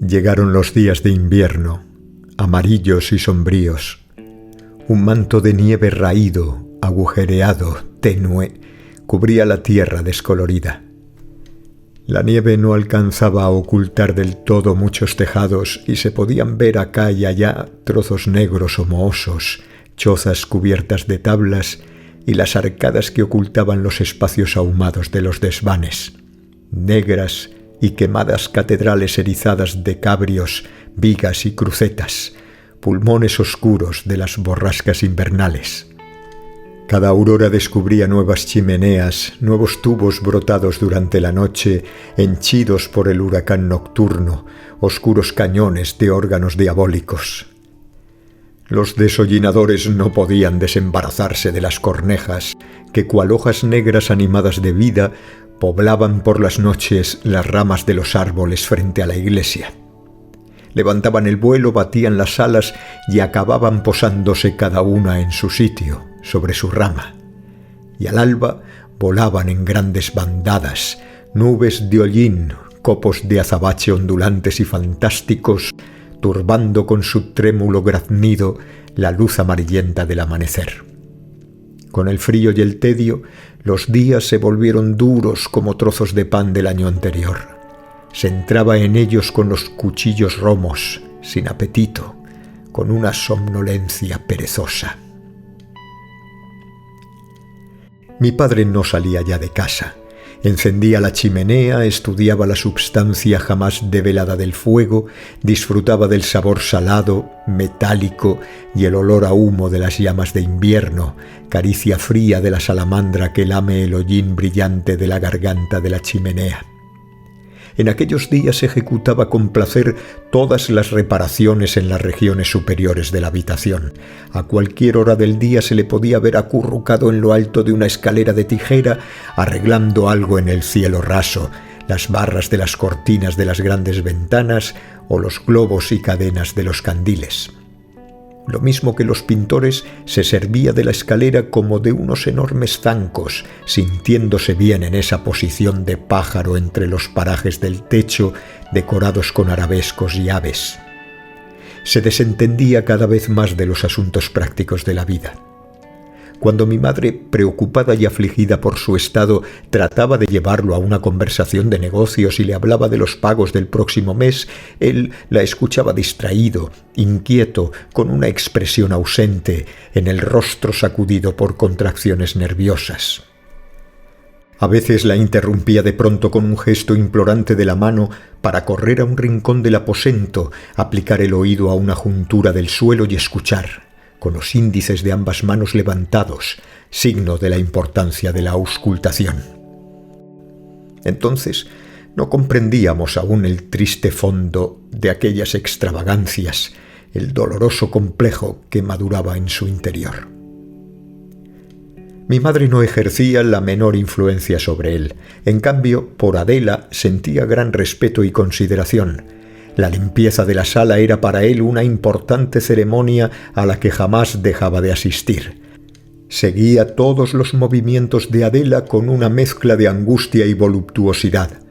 Llegaron los días de invierno, amarillos y sombríos. Un manto de nieve raído, agujereado, tenue, cubría la tierra descolorida. La nieve no alcanzaba a ocultar del todo muchos tejados y se podían ver acá y allá trozos negros o mohosos, chozas cubiertas de tablas y las arcadas que ocultaban los espacios ahumados de los desvanes, negras y quemadas catedrales erizadas de cabrios, vigas y crucetas, pulmones oscuros de las borrascas invernales. Cada aurora descubría nuevas chimeneas, nuevos tubos brotados durante la noche, henchidos por el huracán nocturno, oscuros cañones de órganos diabólicos. Los desollinadores no podían desembarazarse de las cornejas que, cual hojas negras animadas de vida, poblaban por las noches las ramas de los árboles frente a la iglesia. Levantaban el vuelo, batían las alas y acababan posándose cada una en su sitio, sobre su rama. Y al alba volaban en grandes bandadas, nubes de hollín, copos de azabache ondulantes y fantásticos, turbando con su trémulo graznido la luz amarillenta del amanecer. Con el frío y el tedio, los días se volvieron duros como trozos de pan del año anterior. Se entraba en ellos con los cuchillos romos, sin apetito, con una somnolencia perezosa. Mi padre no salía ya de casa. Encendía la chimenea, estudiaba la substancia jamás develada del fuego, disfrutaba del sabor salado, metálico y el olor a humo de las llamas de invierno, caricia fría de la salamandra que lame el hollín brillante de la garganta de la chimenea. En aquellos días ejecutaba con placer todas las reparaciones en las regiones superiores de la habitación. A cualquier hora del día se le podía ver acurrucado en lo alto de una escalera de tijera, arreglando algo en el cielo raso, las barras de las cortinas de las grandes ventanas o los globos y cadenas de los candiles. Lo mismo que los pintores, se servía de la escalera como de unos enormes zancos, sintiéndose bien en esa posición de pájaro entre los parajes del techo, decorados con arabescos y aves. Se desentendía cada vez más de los asuntos prácticos de la vida. Cuando mi madre, preocupada y afligida por su estado, trataba de llevarlo a una conversación de negocios y le hablaba de los pagos del próximo mes, él la escuchaba distraído, inquieto, con una expresión ausente, en el rostro sacudido por contracciones nerviosas. A veces la interrumpía de pronto con un gesto implorante de la mano para correr a un rincón del aposento, aplicar el oído a una juntura del suelo y escuchar, con los índices de ambas manos levantados, signo de la importancia de la auscultación. Entonces no comprendíamos aún el triste fondo de aquellas extravagancias, el doloroso complejo que maduraba en su interior. Mi madre no ejercía la menor influencia sobre él. En cambio, por Adela sentía gran respeto y consideración. La limpieza de la sala era para él una importante ceremonia a la que jamás dejaba de asistir. Seguía todos los movimientos de Adela con una mezcla de angustia y voluptuosidad.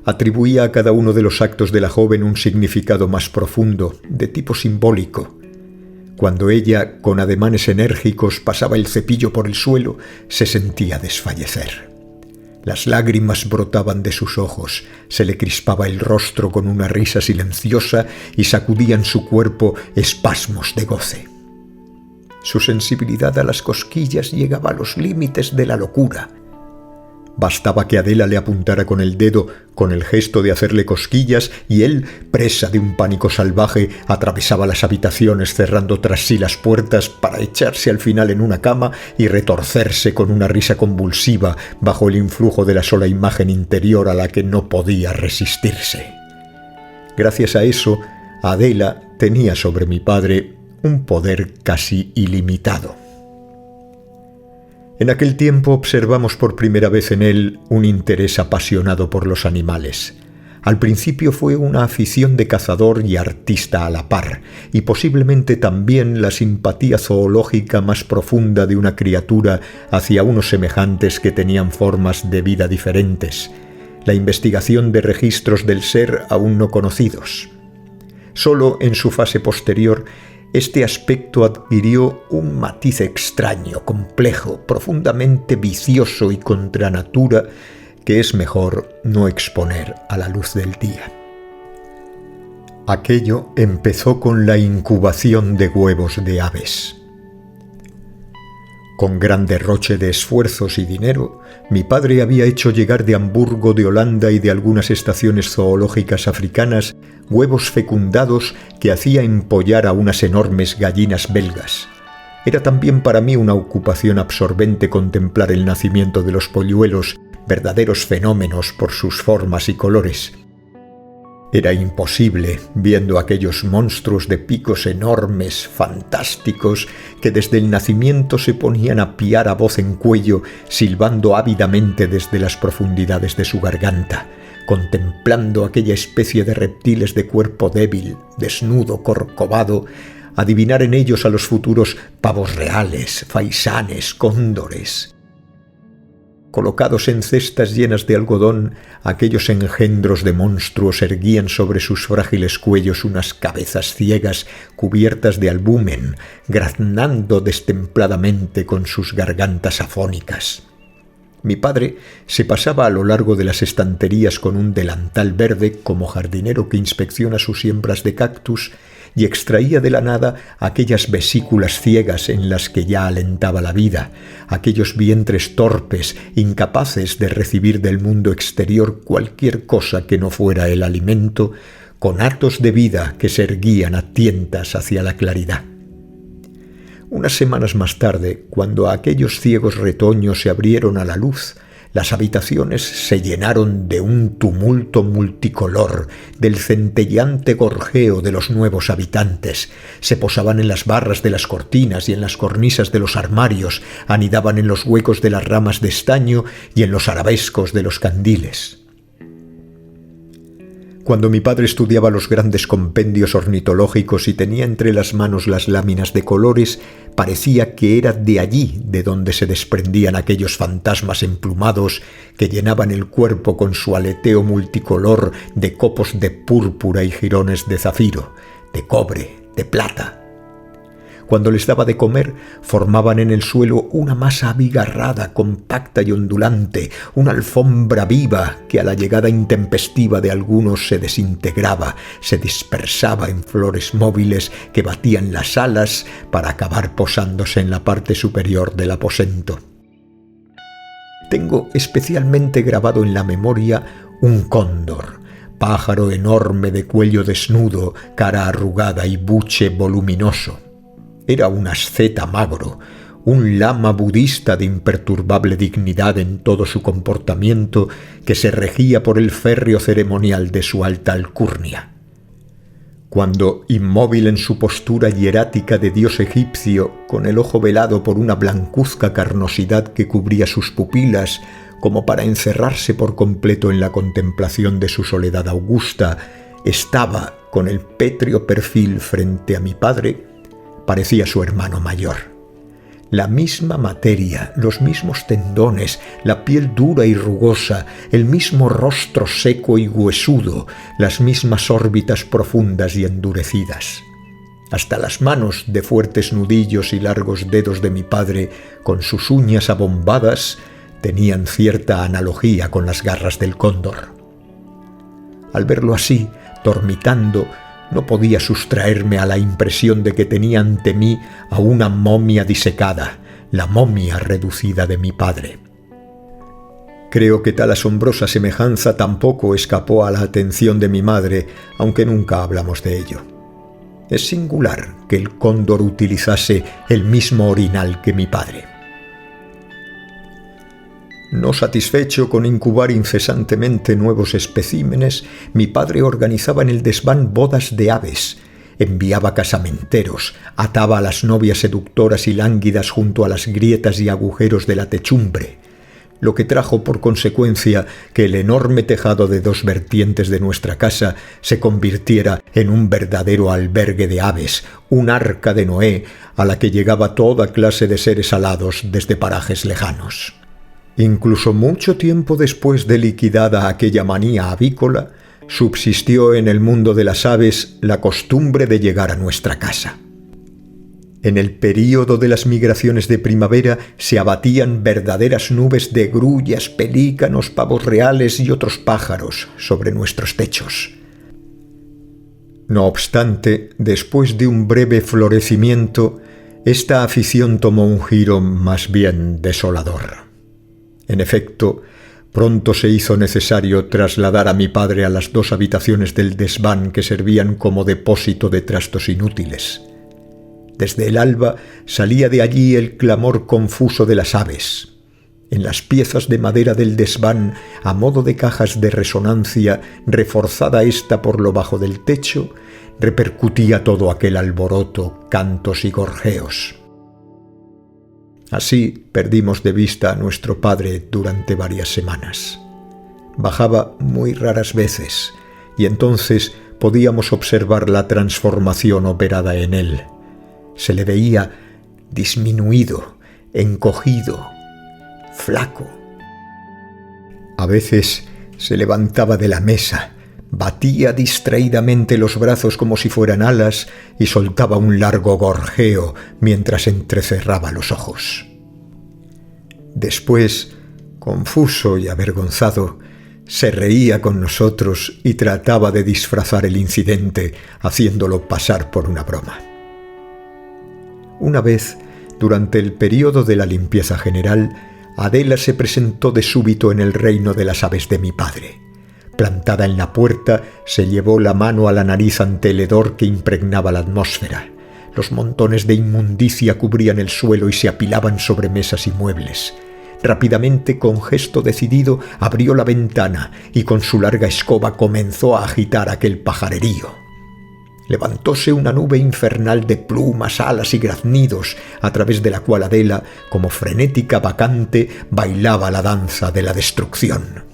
Atribuía a cada uno de los actos de la joven un significado más profundo, de tipo simbólico. Cuando ella, con ademanes enérgicos, pasaba el cepillo por el suelo, se sentía desfallecer. Las lágrimas brotaban de sus ojos, se le crispaba el rostro con una risa silenciosa y sacudían su cuerpo espasmos de goce. Su sensibilidad a las cosquillas llegaba a los límites de la locura. Bastaba que Adela le apuntara con el dedo, con el gesto de hacerle cosquillas, y él, presa de un pánico salvaje, atravesaba las habitaciones cerrando tras sí las puertas para echarse al final en una cama y retorcerse con una risa convulsiva bajo el influjo de la sola imagen interior a la que no podía resistirse. Gracias a eso, Adela tenía sobre mi padre un poder casi ilimitado. En aquel tiempo observamos por primera vez en él un interés apasionado por los animales. Al principio fue una afición de cazador y artista a la par, y posiblemente también la simpatía zoológica más profunda de una criatura hacia unos semejantes que tenían formas de vida diferentes, la investigación de registros del ser aún no conocidos. Solo en su fase posterior, este aspecto adquirió un matiz extraño, complejo, profundamente vicioso y contra natura, que es mejor no exponer a la luz del día. Aquello empezó con la incubación de huevos de aves. Con gran derroche de esfuerzos y dinero, mi padre había hecho llegar de Hamburgo, de Holanda y de algunas estaciones zoológicas africanas huevos fecundados que hacía empollar a unas enormes gallinas belgas. Era también para mí una ocupación absorbente contemplar el nacimiento de los polluelos, verdaderos fenómenos por sus formas y colores. Era imposible, viendo aquellos monstruos de picos enormes, fantásticos, que desde el nacimiento se ponían a piar a voz en cuello, silbando ávidamente desde las profundidades de su garganta, contemplando aquella especie de reptiles de cuerpo débil, desnudo, corcovado, adivinar en ellos a los futuros pavos reales, faisanes, cóndores. Colocados en cestas llenas de algodón, aquellos engendros de monstruos erguían sobre sus frágiles cuellos unas cabezas ciegas cubiertas de albumen, graznando destempladamente con sus gargantas afónicas. Mi padre se pasaba a lo largo de las estanterías con un delantal verde como jardinero que inspecciona sus siembras de cactus y extraía de la nada aquellas vesículas ciegas en las que ya alentaba la vida, aquellos vientres torpes, incapaces de recibir del mundo exterior cualquier cosa que no fuera el alimento, con hatos de vida que se erguían a tientas hacia la claridad. Unas semanas más tarde, cuando aquellos ciegos retoños se abrieron a la luz, las habitaciones se llenaron de un tumulto multicolor, del centelleante gorjeo de los nuevos habitantes. Se posaban en las barras de las cortinas y en las cornisas de los armarios, anidaban en los huecos de las ramas de estaño y en los arabescos de los candiles. Cuando mi padre estudiaba los grandes compendios ornitológicos y tenía entre las manos las láminas de colores, parecía que era de allí de donde se desprendían aquellos fantasmas emplumados que llenaban el cuerpo con su aleteo multicolor de copos de púrpura y jirones de zafiro, de cobre, de plata. Cuando les daba de comer, formaban en el suelo una masa abigarrada, compacta y ondulante, una alfombra viva que a la llegada intempestiva de algunos se desintegraba, se dispersaba en flores móviles que batían las alas para acabar posándose en la parte superior del aposento. Tengo especialmente grabado en la memoria un cóndor, pájaro enorme de cuello desnudo, cara arrugada y buche voluminoso. Era un asceta magro, un lama budista de imperturbable dignidad en todo su comportamiento que se regía por el férreo ceremonial de su alta alcurnia. Cuando, inmóvil en su postura hierática de dios egipcio, con el ojo velado por una blancuzca carnosidad que cubría sus pupilas, como para encerrarse por completo en la contemplación de su soledad augusta, estaba con el pétreo perfil frente a mi padre, parecía su hermano mayor. La misma materia, los mismos tendones, la piel dura y rugosa, el mismo rostro seco y huesudo, las mismas órbitas profundas y endurecidas. Hasta las manos de fuertes nudillos y largos dedos de mi padre, con sus uñas abombadas, tenían cierta analogía con las garras del cóndor. Al verlo así, dormitando, no podía sustraerme a la impresión de que tenía ante mí a una momia disecada, la momia reducida de mi padre. Creo que tal asombrosa semejanza tampoco escapó a la atención de mi madre, aunque nunca hablamos de ello. Es singular que el cóndor utilizase el mismo orinal que mi padre. No satisfecho con incubar incesantemente nuevos especímenes, mi padre organizaba en el desván bodas de aves, enviaba casamenteros, ataba a las novias seductoras y lánguidas junto a las grietas y agujeros de la techumbre, lo que trajo por consecuencia que el enorme tejado de 2 vertientes de nuestra casa se convirtiera en un verdadero albergue de aves, un arca de Noé a la que llegaba toda clase de seres alados desde parajes lejanos. Incluso mucho tiempo después de liquidada aquella manía avícola, subsistió en el mundo de las aves la costumbre de llegar a nuestra casa. En el período de las migraciones de primavera se abatían verdaderas nubes de grullas, pelícanos, pavos reales y otros pájaros sobre nuestros techos. No obstante, después de un breve florecimiento, esta afición tomó un giro más bien desolador. En efecto, pronto se hizo necesario trasladar a mi padre a las 2 habitaciones del desván que servían como depósito de trastos inútiles. Desde el alba salía de allí el clamor confuso de las aves. En las piezas de madera del desván, a modo de cajas de resonancia, reforzada ésta por lo bajo del techo, repercutía todo aquel alboroto, cantos y gorjeos. Así perdimos de vista a nuestro padre durante varias semanas. Bajaba muy raras veces, y entonces podíamos observar la transformación operada en él. Se le veía disminuido, encogido, flaco. A veces se levantaba de la mesa, batía distraídamente los brazos como si fueran alas y soltaba un largo gorjeo mientras entrecerraba los ojos. Después, confuso y avergonzado, se reía con nosotros y trataba de disfrazar el incidente, haciéndolo pasar por una broma. Una vez, durante el período de la limpieza general, Adela se presentó de súbito en el reino de las aves de mi padre. Plantada en la puerta, se llevó la mano a la nariz ante el hedor que impregnaba la atmósfera. Los montones de inmundicia cubrían el suelo y se apilaban sobre mesas y muebles. Rápidamente, con gesto decidido, abrió la ventana y con su larga escoba comenzó a agitar aquel pajarerío. Levantóse una nube infernal de plumas, alas y graznidos, a través de la cual Adela, como frenética bacante, bailaba la danza de la destrucción.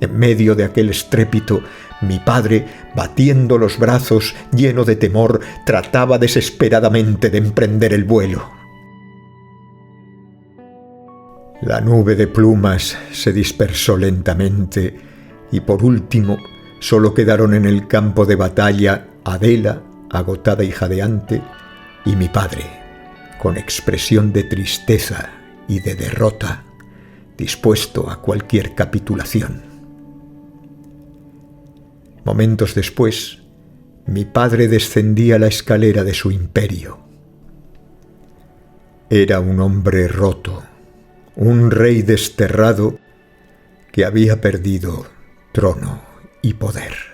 En medio de aquel estrépito, mi padre, batiendo los brazos, lleno de temor, trataba desesperadamente de emprender el vuelo. La nube de plumas se dispersó lentamente y, por último, solo quedaron en el campo de batalla Adela, agotada y jadeante, y mi padre, con expresión de tristeza y de derrota, dispuesto a cualquier capitulación. Momentos después, mi padre descendía la escalera de su imperio. Era un hombre roto, un rey desterrado que había perdido trono y poder.